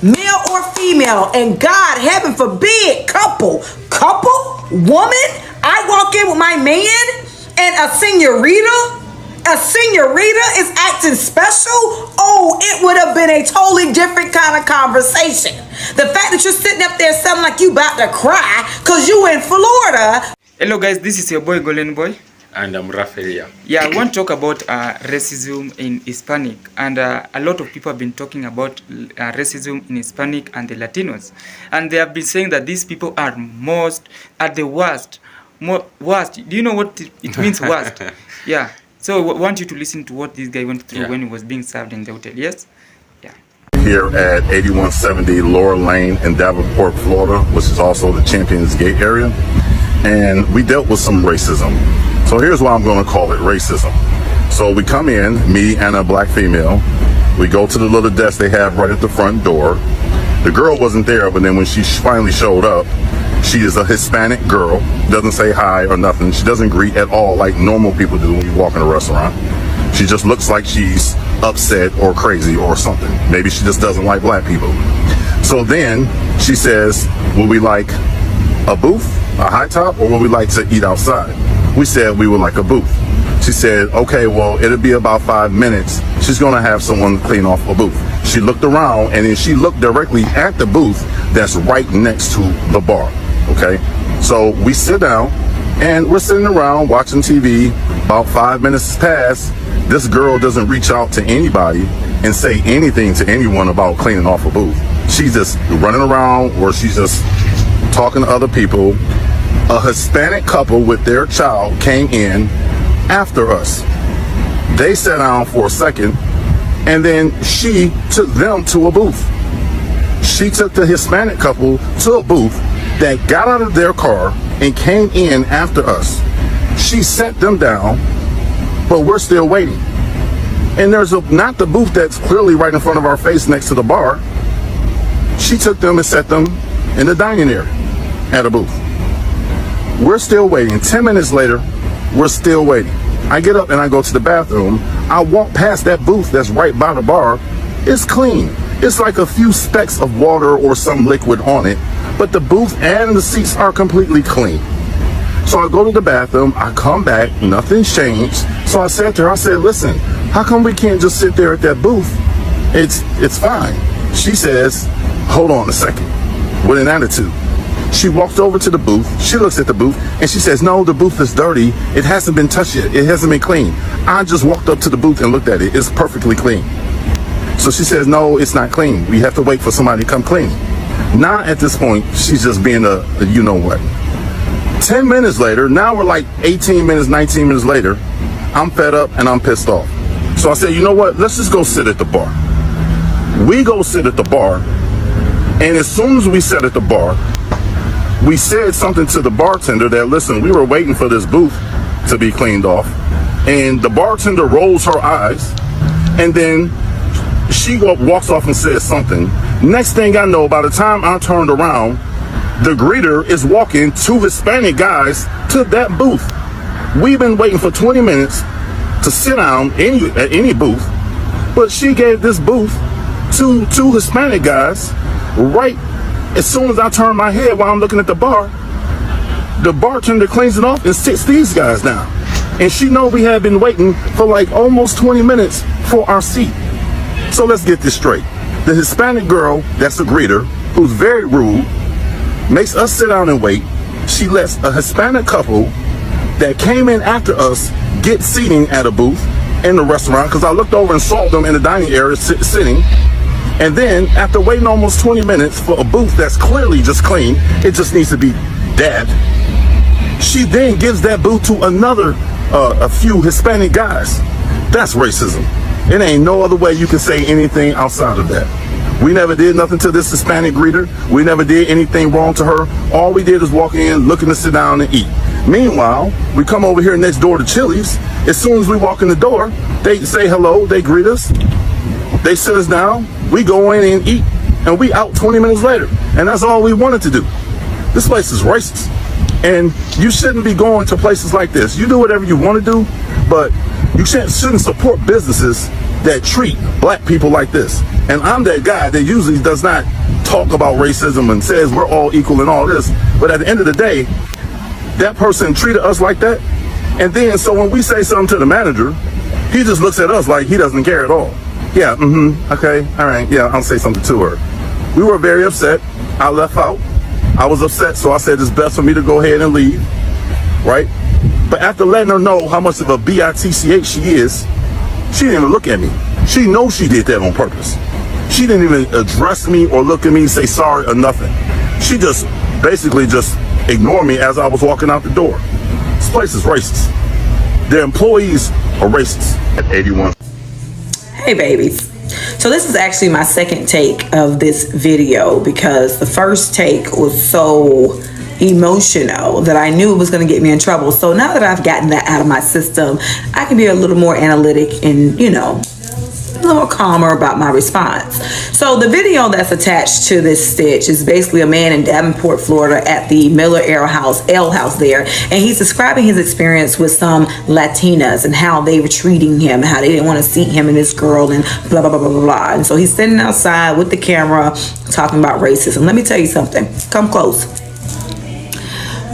male or female, and God, heaven forbid, couple, woman, I walk in with my man and a señorita is acting special, oh, it would have been a totally different kind of conversation. The fact that you're sitting up there sounding like you about to cry because you in Florida. Hello guys, this is your boy Golden Boy. And I'm Rafael. Yeah, I want to talk about racism in Hispanic. And a lot of people have been talking about racism in Hispanic and the Latinos. And they have been saying that these people are the worst. Worst. Do you know what it means, worst? Yeah. So I want you to listen to what this guy went through when he was being served in the hotel. Yes? Yeah. Here at 8170 Laura Lane in Davenport, Florida, which is also the Champions Gate area. And we dealt with some racism. So here's why I'm going to call it racism. So we come in, me and a black female. We go to the little desk they have right at the front door. The girl wasn't there, but then when she finally showed up, she is a Hispanic girl, doesn't say hi or nothing. She doesn't greet at all like normal people do when you walk in a restaurant. She just looks like she's upset or crazy or something. Maybe she just doesn't like black people. So then she says, would we like a booth, a high top, or would we like to eat outside? We said we would like a booth. She said, okay, well, it'll be about 5 minutes. She's gonna have someone clean off a booth. She looked around and then she looked directly at the booth that's right next to the bar, okay? So we sit down and we're sitting around watching TV. About 5 minutes pass. This girl doesn't reach out to anybody and say anything to anyone about cleaning off a booth. She's just running around or she's just talking to other people. A Hispanic couple with their child came in after us. They sat down for a second and then she took them to a booth. She took the Hispanic couple to a booth that got out of their car and came in after us. She sat them down, but we're still waiting. And there's not the booth that's clearly right in front of our face next to the bar. She took them and set them in the dining area at a booth. We're still waiting. 10 minutes later, we're still waiting. I get up and I go to the bathroom. I walk past that booth that's right by the bar. It's clean. It's like a few specks of water or some liquid on it, but the booth and the seats are completely clean. So I go to the bathroom, I come back, nothing's changed. So I said to her, I said, listen, how come we can't just sit there at that booth? It's fine. She says, hold on a second, with an attitude. She walks over to the booth, she looks at the booth, and she says, no, the booth is dirty. It hasn't been touched yet. It hasn't been cleaned. I just walked up to the booth and looked at it. It's perfectly clean. So she says, no, it's not clean. We have to wait for somebody to come clean. Now at this point, she's just being a you know what. 10 minutes later, now we're like 18 minutes, 19 minutes later, I'm fed up and I'm pissed off. So I said, you know what, let's just go sit at the bar. We go sit at the bar, and as soon as we sat at the bar, we said something to the bartender that, listen, we were waiting for this booth to be cleaned off. And the bartender rolls her eyes, and then she walks off and says something. Next thing I know, by the time I turned around, the greeter is walking 2 Hispanic guys to that booth. We've been waiting for 20 minutes to sit down at any booth, but she gave this booth to 2 Hispanic guys right as soon as I turn my head while I'm looking at the bar. The bartender cleans it off and sits these guys down. And she know we have been waiting for like almost 20 minutes for our seat. So let's get this straight. The Hispanic girl that's a greeter, who's very rude, makes us sit down and wait. She lets a Hispanic couple that came in after us get seating at a booth in the restaurant, because I looked over and saw them in the dining area sitting. And then after waiting almost 20 minutes for a booth that's clearly just clean, it just needs to be dabbed, she then gives that booth to a few Hispanic guys. That's racism. It ain't no other way you can say anything outside of that. We never did nothing to this Hispanic greeter. We never did anything wrong to her. All we did is walk in, looking to sit down and eat. Meanwhile, we come over here next door to Chili's. As soon as we walk in the door, they say hello, they greet us, they sit us down, we go in and eat, and we out 20 minutes later. And that's all we wanted to do. This place is racist. And you shouldn't be going to places like this. You do whatever you want to do, but you shouldn't support businesses that treat black people like this. And I'm that guy that usually does not talk about racism and says we're all equal and all this. But at the end of the day, that person treated us like that. And then, so when we say something to the manager, he just looks at us like he doesn't care at all. Yeah, okay, all right, yeah, I'll say something to her. We were very upset. I left out. I was upset, so I said it's best for me to go ahead and leave, right? But after letting her know how much of a bitch she is, she didn't even look at me. She knows she did that on purpose. She didn't even address me or look at me, say sorry or nothing. She just basically just ignored me as I was walking out the door. This place is racist. Their employees are racist. At 81. Hey babies. So this is actually my second take of this video because the first take was so emotional that I knew it was going to get me in trouble. So now that I've gotten that out of my system, I can be a little more analytic and, you know, a little calmer about my response. So the video that's attached to this stitch is basically a man in Davenport, Florida at the Miller Ale House there, and he's describing his experience with some Latinas and how they were treating him, how they didn't want to seat him and this girl and blah blah blah blah blah. And so he's standing outside with the camera talking about racism. Let me tell you something. Come close.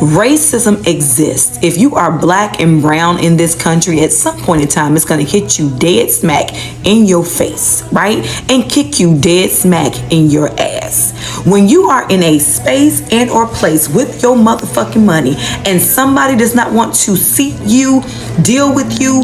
Racism exists. If you are black and brown in this country, at some point in time, it's going to hit you dead smack in your face, right? And kick you dead smack in your ass. When you are in a space and or place with your motherfucking money and somebody does not want to seat you, deal with you,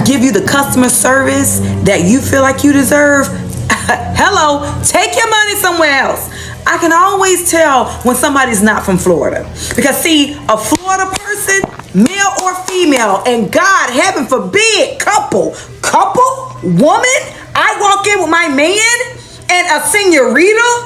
give you the customer service that you feel like you deserve, hello, take your money somewhere else. I can always tell when somebody's not from Florida. Because see, a Florida person, male or female, and God, heaven forbid, couple, woman, I walk in with my man and a señorita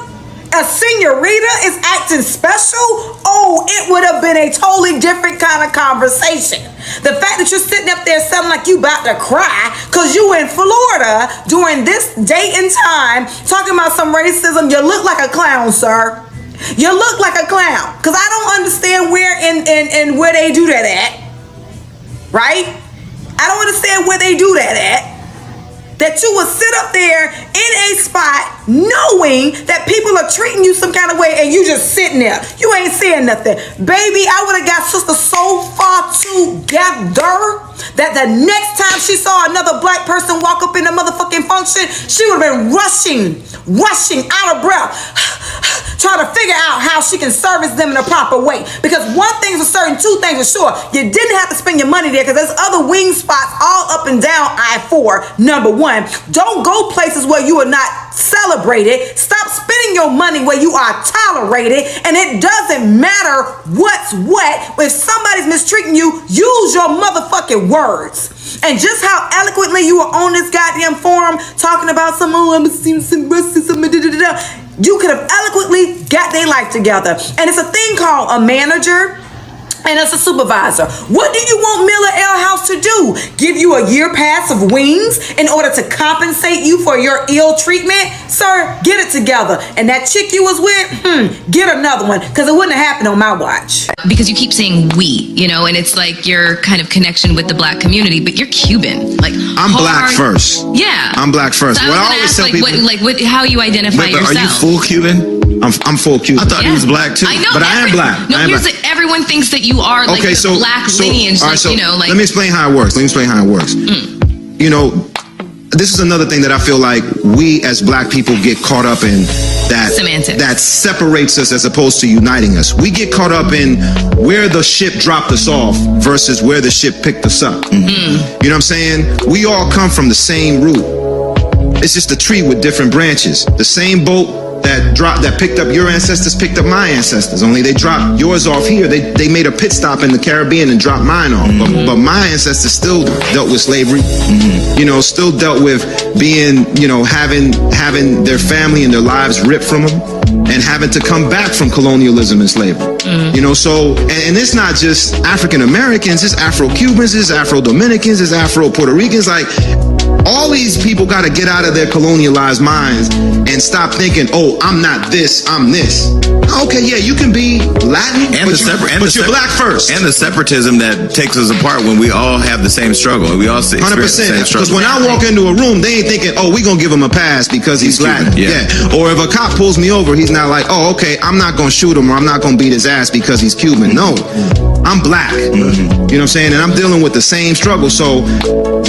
is acting special, oh, it would have been a totally different kind of conversation. The fact that you're sitting up there sounding like you about to cry because you in Florida during this date and time talking about some racism, you look like a clown, sir. You look like a clown. Because I don't understand where and where they do that at. Right? I don't understand where they do that at. That you would sit up there in a spot knowing that people are treating you some kind of way and you just sitting there. You ain't saying nothing. Baby, I would have got sister so far together that the next time she saw another black person walk up in a motherfucking function, she would have been rushing out of breath, trying to figure out how she can service them in a proper way. Because one thing's for certain, two things for sure. You didn't have to spend your money there because there's other wing spots all up and down I-4. Number one, don't go places where you are not celebrated. Stop spending your money where you are tolerated. And it doesn't matter what's what. If somebody's mistreating you, use your motherfucking words. And just how eloquently you were on this goddamn forum talking about some racism, you could have eloquently got their life together. And it's a thing called a manager and it's a supervisor. What do you want Miller Ale House to do? Give you a year pass of wings in order to compensate you for your ill treatment? Sir, get it together. And that chick you was with, get another one, because it wouldn't have happened on my watch. Because you keep saying we, you know, and it's like your kind of connection with the black community, but you're Cuban. Like I'm black first. Yeah. I'm black first. So I always tell people, how you identify yourself. Are you full Cuban? I'm full Cuban. I thought he was black too. I know, but I am black. No, everyone thinks that you are like black lineage. All right, like, you know, like. Let me explain how it works. You know, this is another thing that I feel like we as black people get caught up in, that semantics. That separates us as opposed to uniting us. We get caught up in where the ship dropped us off versus where the ship picked us up. You know what I'm saying? We all come from the same root. It's just a tree with different branches. The same boat that picked up your ancestors picked up my ancestors, only they dropped yours off here. They made a pit stop in the Caribbean and dropped mine off. But my ancestors still dealt with slavery, you know, still dealt with being, you know, having their family and their lives ripped from them and having to come back from colonialism and slavery. You know, so, and it's not just African Americans, it's Afro-Cubans, it's Afro-Dominicans, it's Afro-Puerto Ricans, like All these people got to get out of their colonialized minds and stop thinking, oh, I'm not this, I'm this. Okay, yeah, you can be Latin, but you're black first. And the separatism that takes us apart when we all have the same struggle. We all experience 100%. the same struggle. Because when I walk into a room, they ain't thinking, oh, we gonna give him a pass because he's Latin. Cuban, yeah. Or if a cop pulls me over, he's not like, oh, okay, I'm not gonna shoot him or I'm not gonna beat his ass because he's Cuban. No, I'm black. You know what I'm saying? And I'm dealing with the same struggle. So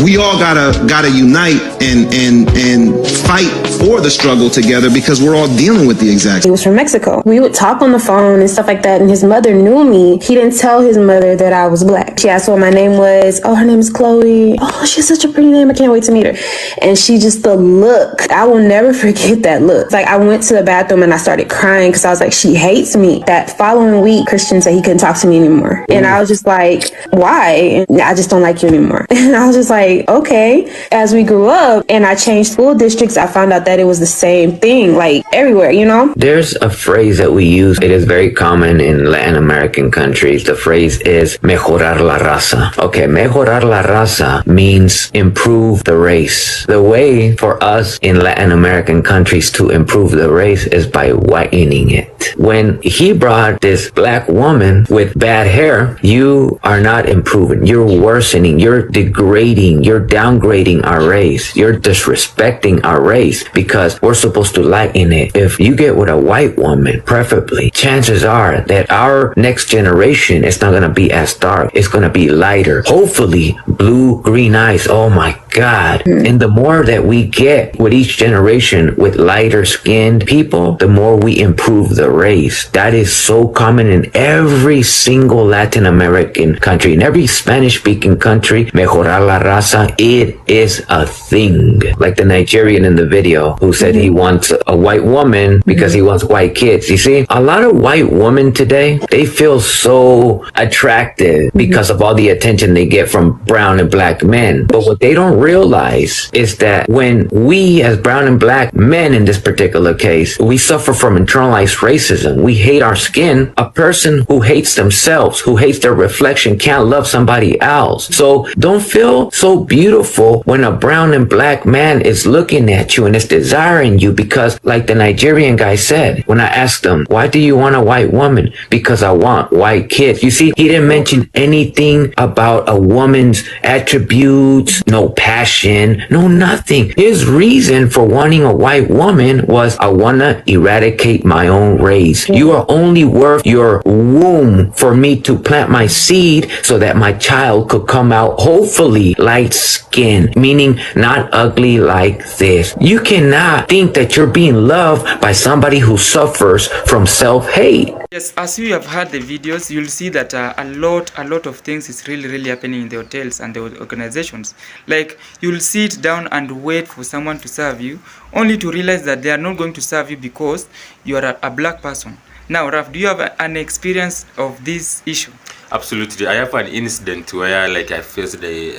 we all gotta unite and fight for the struggle together because we're all dealing with the exact. He was from Mexico. We would talk on the phone and stuff like that, and his mother knew me. He didn't tell his mother that I was black. She asked what my name was. Oh, her name is Chloe. Oh, she has such a pretty name. I can't wait to meet her. And she just, the look, I will never forget that look. It's like I went to the bathroom and I started crying because I was like, she hates me. That following week, Christian said he couldn't talk to me anymore. And I was just like, why? I just don't like you anymore. And I was just like, okay. As we grew up and I changed school districts, I found out that it was the same thing, like everywhere, you know? There's a phrase that we use. It is very common in Latin American countries. The phrase is mejorar la raza. Okay, mejorar la raza means improve the race. The way for us in Latin American countries to improve the race is by whitening it. When he brought this black woman with bad hair, you are not improving. You're worsening. You're degrading. You're downgrading our race. You're disrespecting our race because we're supposed to lighten it. If you get with a white woman, preferably, chances are that our next generation is not going to be as dark. It's going to be lighter. Hopefully, blue, green eyes. Oh my God. And the more that we get with each generation with lighter skinned people, the more we improve the race. That is so common in every single Latin American country. In every Spanish speaking country, mejorar la raza, it is a thing. Like the Nigerian in the video who said he wants a white woman because he wants white kids. You see, a lot of white women today, they feel so attractive because of all the attention they get from brown and black men. But what they don't realize is that when we as brown and black men in this particular case, we suffer from internalized racism. We hate our skin. A person who hates themselves, who hates their reflection, can't love somebody else. So don't feel so beautiful when a brown and black man is looking at you and is desiring you because, like the Nigerian guy said, when I asked him, why do you want a white woman? Because I want white kids. You see, he didn't mention anything about a woman's attributes, no passion, no nothing. His reason for wanting a white woman was, I want to eradicate my own race. You are only worth your womb for me to plant my seed so that my child could come out hopefully light skinned, meaning not ugly like this. You cannot think that you're being loved by somebody who suffers from self-hate. Yes, as you have heard the videos, you'll see that a lot of things is really happening in the hotels and the organizations. Like, you'll sit down and wait for someone to serve you, only to realize that they are not going to serve you because you are a black person. Now, Raf, do you have an experience of this issue? Absolutely. I have an incident where I faced the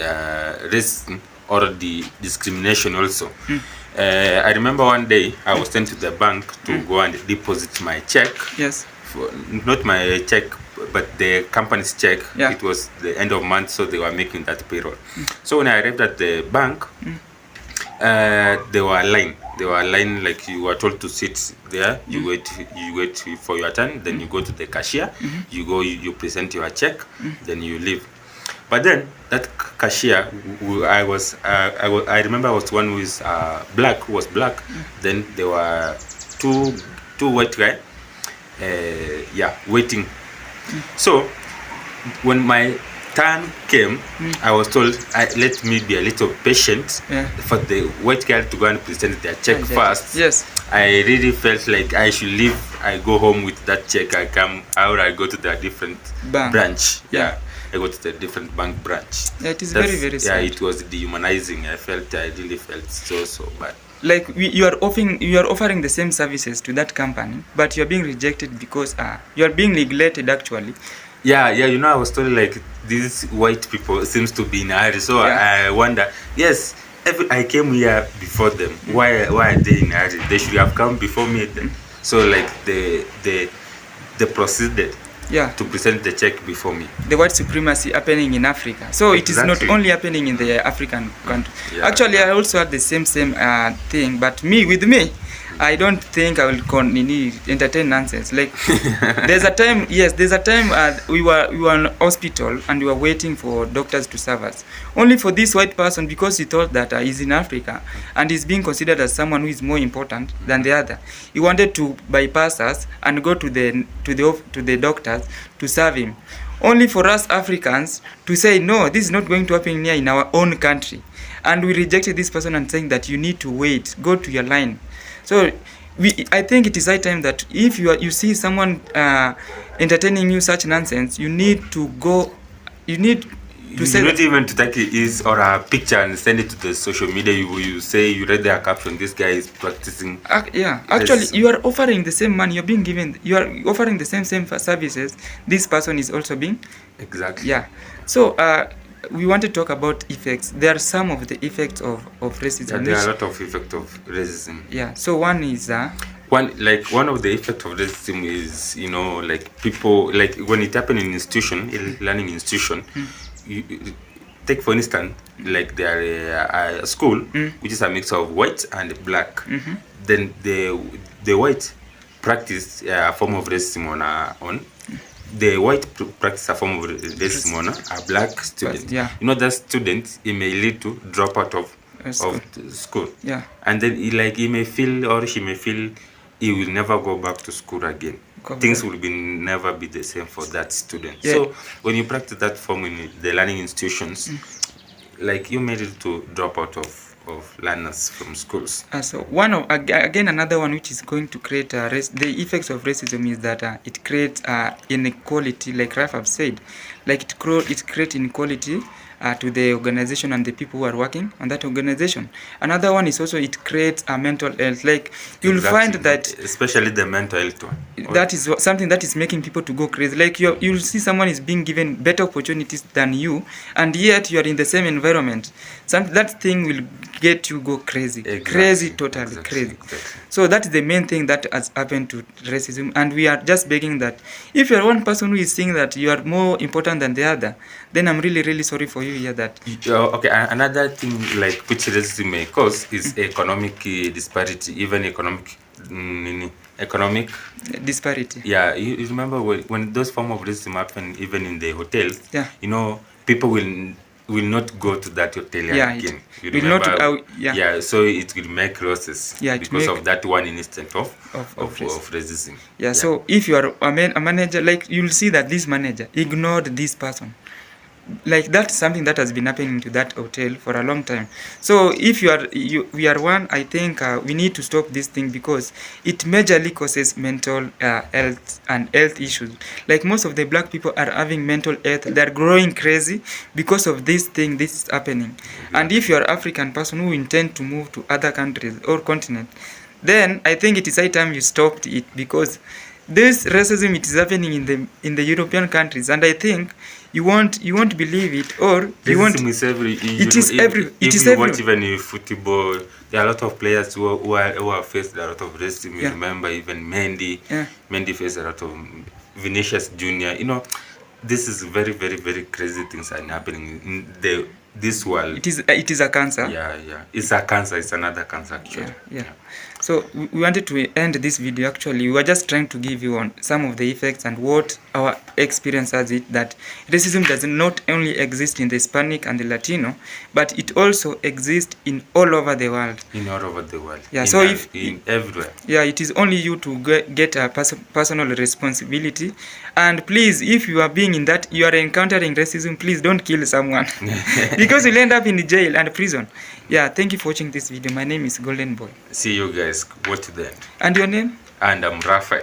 racism or the discrimination also. I remember one day I was sent to the bank to go and deposit my check. Yes. Not my check, but the company's check. Yeah. It was the end of month, so they were making that payroll. So when I arrived at the bank, they were line. They were line, like you were told to sit there. You wait for your turn. Then you go to the cashier. You go, you present your check. Then you leave. But then that cashier, I remember I was one who is black. Who was black. Then there were two white guys. Waiting. So when my turn came, I was told, let me be a little patient for the white girl to go and present their check first. Yes. I really felt like I should leave. I go home with that check. I come out. I go to the different branch. Yeah. I go to the different bank branch. Yeah, it is very sad. Yeah, it was dehumanizing. I really felt so bad. Like you are offering the same services to that company, but you are being rejected because you are being neglected actually. Yeah, I was told like these white people seems to be in a hurry, so I wonder. Yes, I came here before them. Why are they in a hurry? They should have come before me then. So like they proceeded to present the check before me. The white supremacy happening in Africa. So Exactly. it is not only happening in the African country. Yeah. Actually, I also had the same thing, but with me, I don't think I will entertain nonsense. Like there's a time we were in hospital and we were waiting for doctors to serve us. Only for this white person, because he thought that he's in Africa and he's being considered as someone who is more important than the other. He wanted to bypass us and go to the doctors to serve him. Only for us Africans to say no, this is not going to happen here in our own country. And we rejected this person and saying that you need to wait, go to your line. So I think it is high time that if you see someone entertaining you such nonsense, you need to go. You need to say. Not even to take his or a picture and send it to the social media. You say you read their caption. This guy is practicing. Actually, you are offering the same money. You're being given. You are offering the same services. This person is also being. Exactly. Yeah. So we want to talk about effects. There are some of the effects of racism. Yeah, there are a lot of effects of racism. Yeah. So one is one of the effects of racism is, like people, like when it happens in learning institution. You take for instance, like there are a school which is a mix of white and black. Then the white practice a form of racism on the white practice a form of racism on a black student. Yeah. That student, it may lead to drop out of school. Yeah. And then he may feel or she may feel he will never go back to school again. Things will never be the same for that student. Yeah. So when you practice that form in the learning institutions, like you made it to drop out of learners from schools. So another one which is going to create the effects of racism is that it creates inequality, like Raf said, like it creates inequality to the organization and the people who are working on that organization. Another one is also it creates a mental health. Like you'll find that especially the mental health one. That is something that is making people to go crazy. Like you'll see someone is being given better opportunities than you, and yet you are in the same environment. That thing will get you go crazy. Crazy, totally crazy. Exactly. So that is the main thing that has happened to racism, and we are just begging that if you are one person who is saying that you are more important than the other, then I'm really, really sorry for you here that. Okay, another thing like which racism may cause is economic disparity, even economic disparity. Yeah, you remember when those form of racism happen even in the hotels. Yeah. People will not go to that hotel again. You will remember? not. So it will make losses because of that one instance of racism. Yeah. So if you are a manager, like you'll see that this manager ignored this person. Like that's something that has been happening to that hotel for a long time. So if we are one, I think we need to stop this thing because it majorly causes mental health and health issues. Like most of the black people are having mental health. They're growing crazy because of this thing. This is happening. And if you're an African person who intend to move to other countries or continent, then I think it is high time you stopped it because this racism, it is happening in the European countries, and I think you won't believe it, or you won't. It is everywhere. Watch even in football, there are a lot of players who are faced a lot of racism. You remember even Mendy faced a lot of Vinicius Junior. This is very, very, very crazy things are happening in this world. It is a cancer. Yeah. It's a cancer. It's another cancer actually. Yeah. So we wanted to end this video. Actually, we were just trying to give you on some of the effects and what our experience has it, that racism does not only exist in the Hispanic and the Latino, but it also exists in all over the world. Yeah. In everywhere. Yeah, it is only you to get a personal responsibility. And please, if you are you are encountering racism, please don't kill someone because you'll end up in jail and prison. Yeah, thank you for watching this video. My name is Golden Boy. See you guys. Watch the end. And your name? And I'm Raphael.